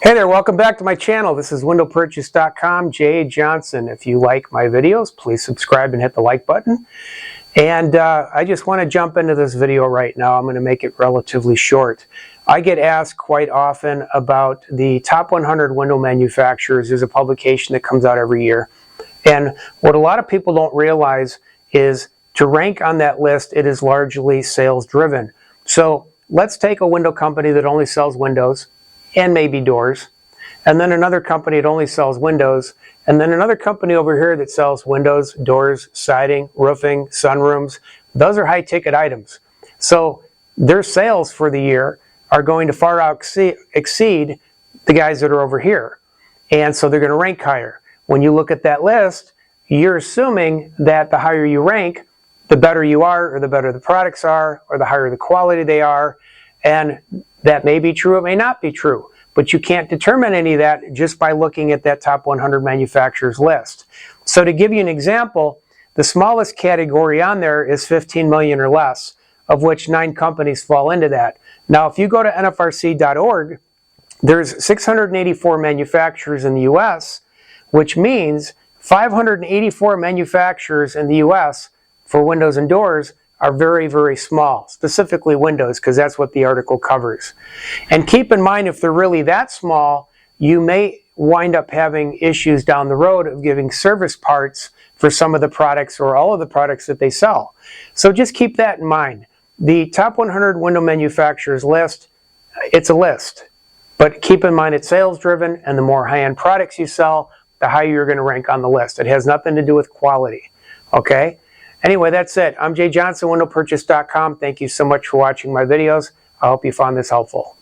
Hey there, welcome back to my channel. This is windowpurchase.com, Jay Johnson. If you like my videos, please subscribe and hit the like button. And I just want to jump into this video right now. I'm going to make it relatively short. I get asked quite often about the top 100 window manufacturers. There's a publication that comes out every year. And what a lot of people don't realize is to rank on that list, it is largely sales driven. So let's take a window company that only sells windows and maybe doors, and then another company that only sells windows, and then another company over here that sells windows, doors, siding, roofing, sunrooms. Those are high ticket items. So their sales for the year are going to far exceed the guys that are over here. And so they're going to rank higher. When you look at that list, you're assuming that the higher you rank, the better you are, or the better the products are, or the higher the quality they are. And that may be true, it may not be true, but you can't determine any of that just by looking at that top 100 manufacturers list. So to give you an example, the smallest category on there is 15 million or less, of which 9 companies fall into that. Now, if you go to nfrc.org, there's 684 manufacturers in the US, which means 584 manufacturers in the US for windows and doors are very, very small, specifically windows, because that's what the article covers. And keep in mind, if they're really that small, you may wind up having issues down the road of giving service parts for some of the products or all of the products that they sell. So just keep that in mind. The top 100 window manufacturers list, it's a list. But keep in mind it's sales driven, and the more high-end products you sell, the higher you're going to rank on the list. It has nothing to do with quality. Okay? Anyway, that's it. I'm Jay Johnson, windowpurchase.com. Thank you so much for watching my videos. I hope you found this helpful.